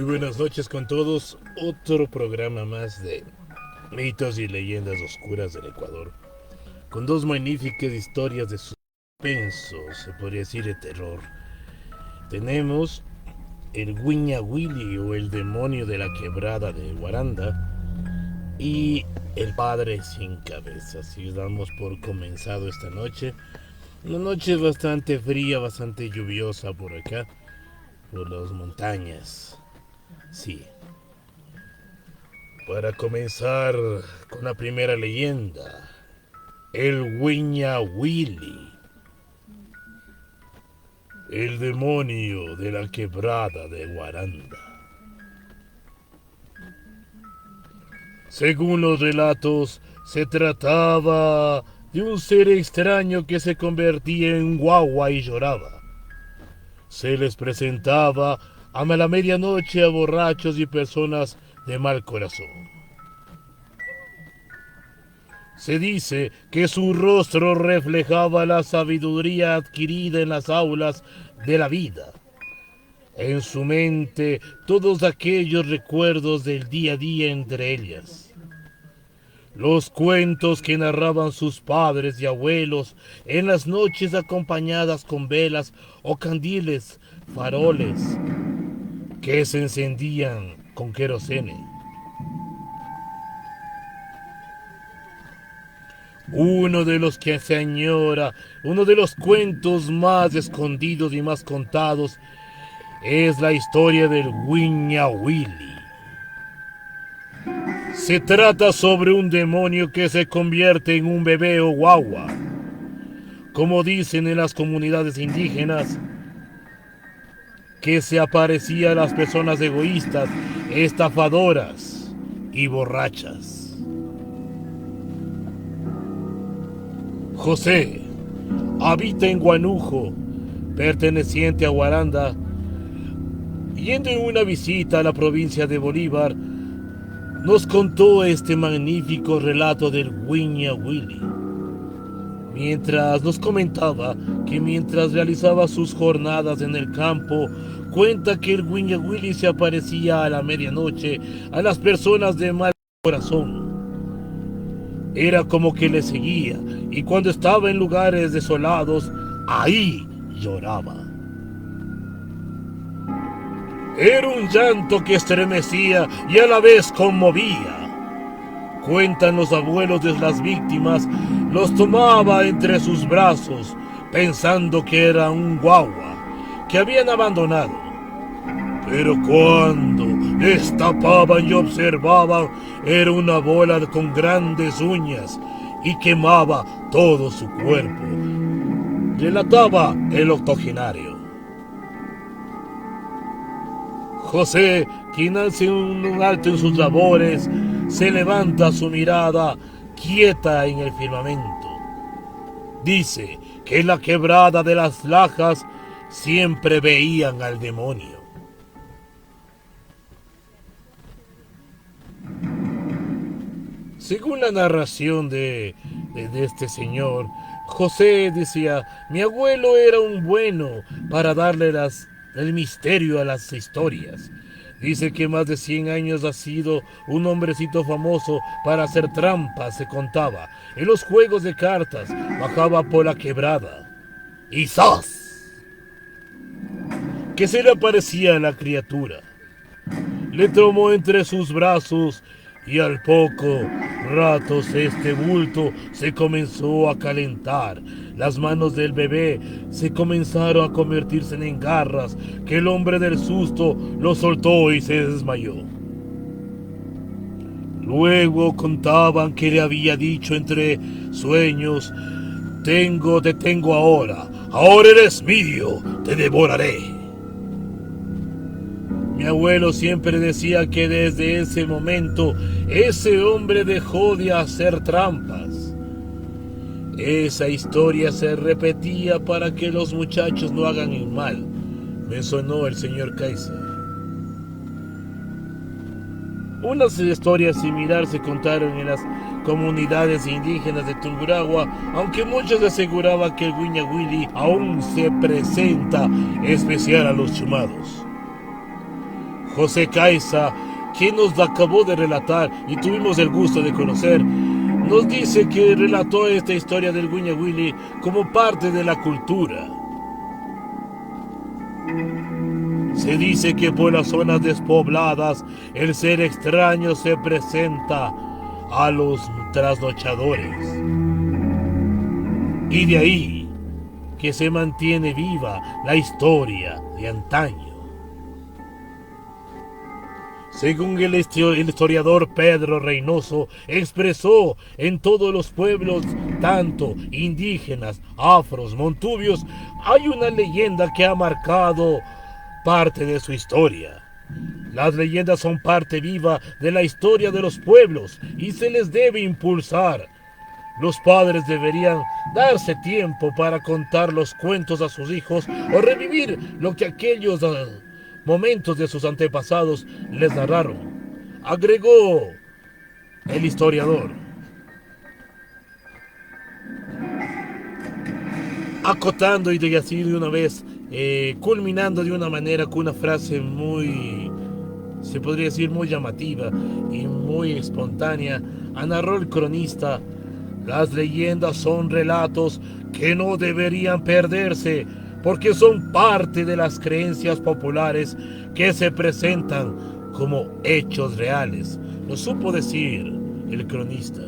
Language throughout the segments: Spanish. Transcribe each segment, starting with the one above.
buenas noches con todos. Otro programa más de mitos y leyendas oscuras del Ecuador. Con dos magníficas historias de suspenso, se podría decir de terror. Tenemos el Wiña Willy o el demonio de la quebrada de Guaranda y el padre sin cabeza. Así damos por comenzado esta noche. Una noche bastante fría, bastante lluviosa por acá, por las montañas. Sí. Para comenzar con la primera leyenda, el Wiña Willy, el demonio de la quebrada de Guaranda. Según los relatos, se trataba de un ser extraño que se convertía en guagua y lloraba. Se les presentaba a la medianoche a borrachos y personas de mal corazón. Se dice que su rostro reflejaba la sabiduría adquirida en las aulas de la vida. En su mente todos aquellos recuerdos del día a día, entre ellas los cuentos que narraban sus padres y abuelos en las noches acompañadas con velas o candiles, faroles que se encendían con querosene. Uno de los que se añora, uno de los cuentos más escondidos y más contados es la historia del Wiña Willy. Se trata sobre un demonio que se convierte en un bebé o guagua. Como dicen en las comunidades indígenas, que se aparecía a las personas egoístas, estafadoras y borrachas. José habita en Guanujo, perteneciente a Guaranda. Yendo en una visita a la provincia de Bolívar, nos contó este magnífico relato del Wiña Willy. Mientras nos comentaba que mientras realizaba sus jornadas en el campo, cuenta que el Wiña Willy se aparecía a la medianoche a las personas de mal corazón. Era como que le seguía, y cuando estaba en lugares desolados, ahí lloraba. Era un llanto que estremecía y a la vez conmovía. Cuentan los abuelos de las víctimas, los tomaba entre sus brazos, pensando que era un guagua que habían abandonado. Pero cuando destapaban y observaban, era una bola con grandes uñas y quemaba todo su cuerpo, relataba el octogenario. José, quien hace un alto en sus labores, se levanta su mirada quieta en el firmamento. Dice que en la quebrada de las Lajas siempre veían al demonio. Según la narración de este señor, José decía, mi abuelo era un bueno para darle el misterio a las historias. Dice que más de 100 años ha sido un hombrecito famoso para hacer trampas, se contaba. En los juegos de cartas bajaba por la quebrada y ¡zas!, que se le aparecía a la criatura. Le tomó entre sus brazos y al poco rato este bulto se comenzó a calentar. Las manos del bebé se comenzaron a convertirse en garras, que el hombre del susto lo soltó y se desmayó. Luego contaban que le había dicho entre sueños, te tengo ahora eres mío, te devoraré. Mi abuelo siempre decía que desde ese momento ese hombre dejó de hacer trampas. Esa historia se repetía para que los muchachos no hagan el mal. Me sonó el señor Kaiser. Una historia similar se contaron en las comunidades indígenas de Tungurahua, aunque muchos aseguraban que el Wiña Willy aún se presenta, especial a los chumados. José Caiza, quien nos acabó de relatar y tuvimos el gusto de conocer, nos dice que relató esta historia del Wiñawili como parte de la cultura. Se dice que por las zonas despobladas el ser extraño se presenta a los trasnochadores. Y de ahí que se mantiene viva la historia de antaño. Según el historiador Pedro Reynoso expresó, en todos los pueblos, tanto indígenas, afros, montubios, hay una leyenda que ha marcado parte de su historia. Las leyendas son parte viva de la historia de los pueblos y se les debe impulsar. Los padres deberían darse tiempo para contar los cuentos a sus hijos o revivir lo que aquellos momentos de sus antepasados les narraron, agregó el historiador. Acotando y de así de una vez, culminando de una manera con una frase muy, se podría decir, muy llamativa y muy espontánea, narró el cronista: las leyendas son relatos que no deberían perderse, porque son parte de las creencias populares que se presentan como hechos reales. Lo supo decir el cronista.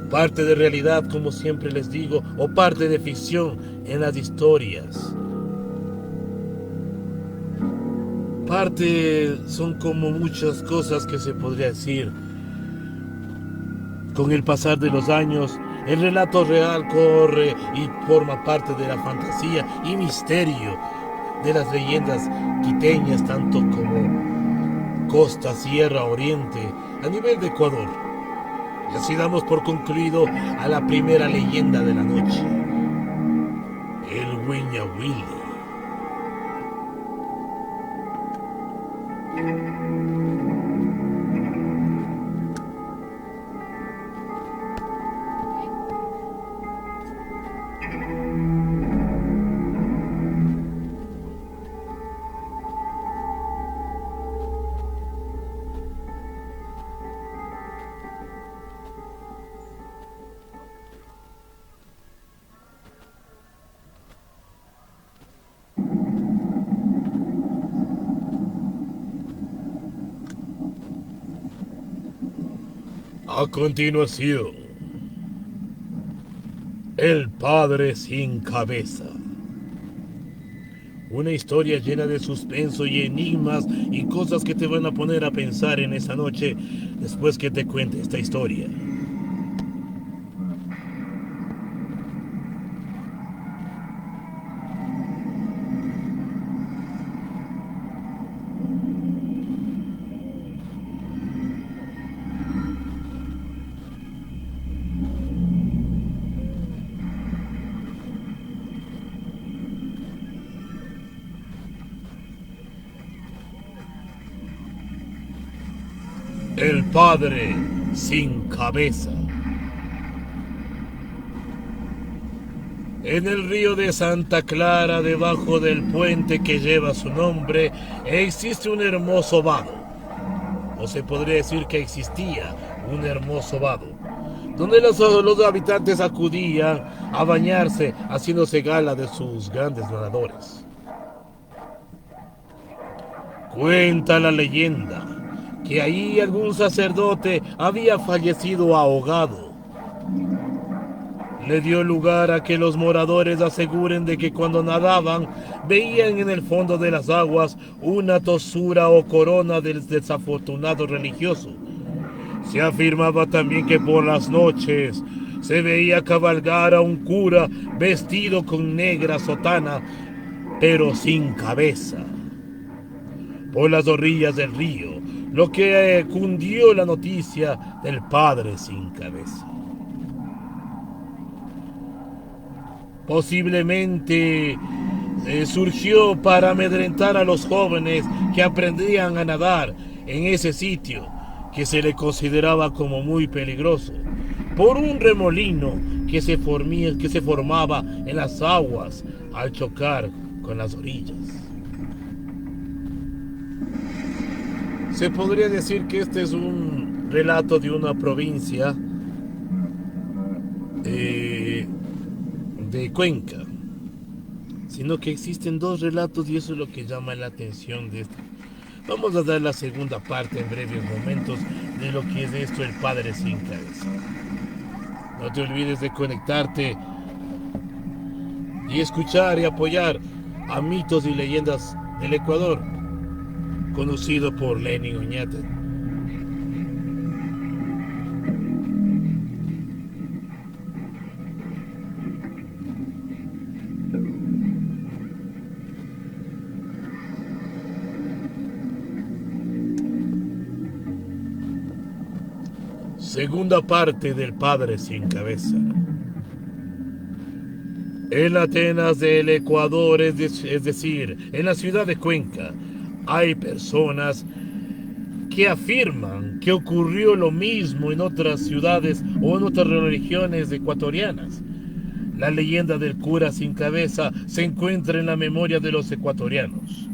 Parte de realidad, como siempre les digo, o parte de ficción en las historias. Parte son como muchas cosas que se podría decir. Con el pasar de los años, el relato real corre y forma parte de la fantasía y misterio de las leyendas quiteñas, tanto como costa, sierra, oriente, a nivel de Ecuador. Y así damos por concluido a la primera leyenda de la noche, el Wiñawili. A continuación, el padre sin cabeza. Una historia llena de suspenso y enigmas y cosas que te van a poner a pensar en esa noche después que te cuente esta historia. El padre sin cabeza. En el río de Santa Clara, debajo del puente que lleva su nombre, existe un hermoso vado. O se podría decir que existía un hermoso vado, donde los habitantes acudían a bañarse, haciéndose gala de sus grandes nadadores. Cuenta la leyenda que ahí algún sacerdote había fallecido ahogado. Le dio lugar a que los moradores aseguren de que cuando nadaban veían en el fondo de las aguas una tosura o corona del desafortunado religioso. Se afirmaba también que por las noches se veía cabalgar a un cura vestido con negra sotana, pero sin cabeza, por las orillas del río, lo que cundió la noticia del padre sin cabeza. Posiblemente surgió para amedrentar a los jóvenes que aprendían a nadar en ese sitio que se le consideraba como muy peligroso, por un remolino que se formaba en las aguas al chocar con las orillas. Se podría decir que este es un relato de una provincia de Cuenca, sino que existen dos relatos y eso es lo que llama la atención de esto. Vamos a dar la segunda parte en breves momentos de lo que es esto, el Padre Sin Cabeza. No te olvides de conectarte y escuchar y apoyar a Mitos y Leyendas del Ecuador, conocido por Lenin Oñate. Segunda parte del Padre Sin Cabeza. En Atenas del Ecuador, es decir, en la ciudad de Cuenca, hay personas que afirman que ocurrió lo mismo en otras ciudades o en otras regiones ecuatorianas. La leyenda del cura sin cabeza se encuentra en la memoria de los ecuatorianos.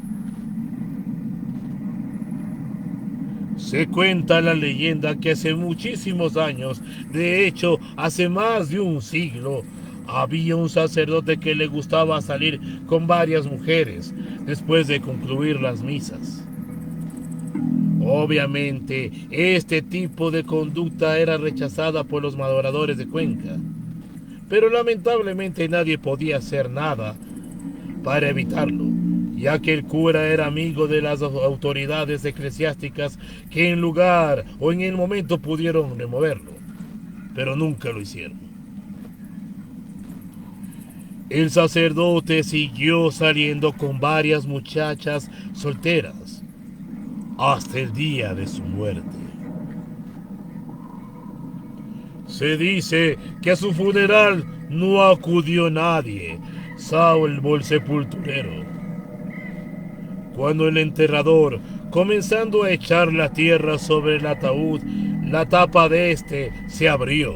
Se cuenta la leyenda que hace muchísimos años, de hecho hace más de un siglo, había un sacerdote que le gustaba salir con varias mujeres después de concluir las misas. Obviamente, este tipo de conducta era rechazada por los adoradores de Cuenca, pero lamentablemente nadie podía hacer nada para evitarlo, ya que el cura era amigo de las autoridades eclesiásticas que en lugar o en el momento pudieron removerlo, pero nunca lo hicieron. El sacerdote siguió saliendo con varias muchachas solteras hasta el día de su muerte. Se dice que a su funeral no acudió nadie, salvo el sepulturero. Cuando el enterrador, comenzando a echar la tierra sobre el ataúd, la tapa de este se abrió,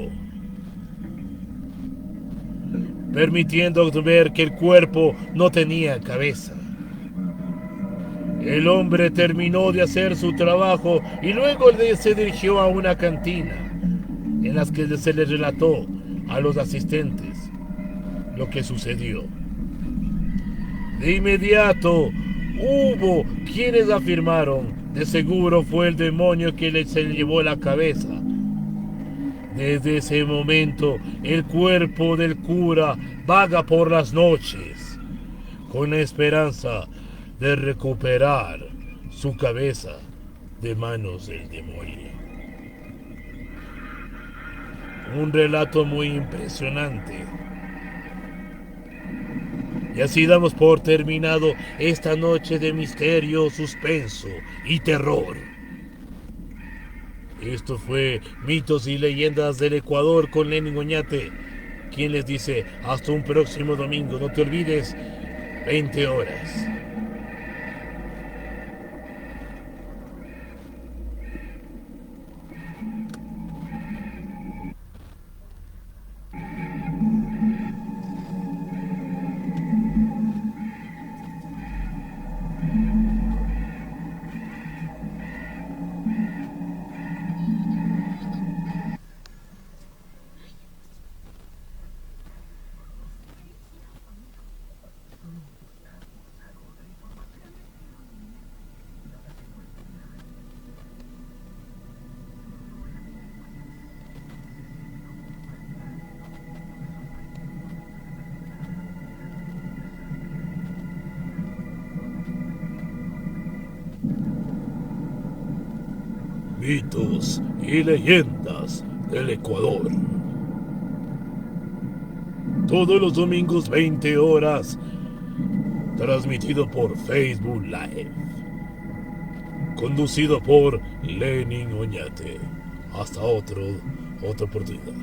permitiendo ver que el cuerpo no tenía cabeza. El hombre terminó de hacer su trabajo y luego se dirigió a una cantina en la que se le relató a los asistentes lo que sucedió. De inmediato hubo quienes afirmaron, de seguro fue el demonio que se le llevó la cabeza. Desde ese momento, el cuerpo del cura vaga por las noches, con la esperanza de recuperar su cabeza de manos del demonio. Un relato muy impresionante. Y así damos por terminado esta noche de misterio, suspenso y terror. Esto fue Mitos y Leyendas del Ecuador con Lenin Oñate, quien les dice hasta un próximo domingo. No te olvides, 20 horas. Mitos y Leyendas del Ecuador. Todos los domingos 20 horas, transmitido por Facebook Live. Conducido por Lenin Oñate. Hasta otra oportunidad.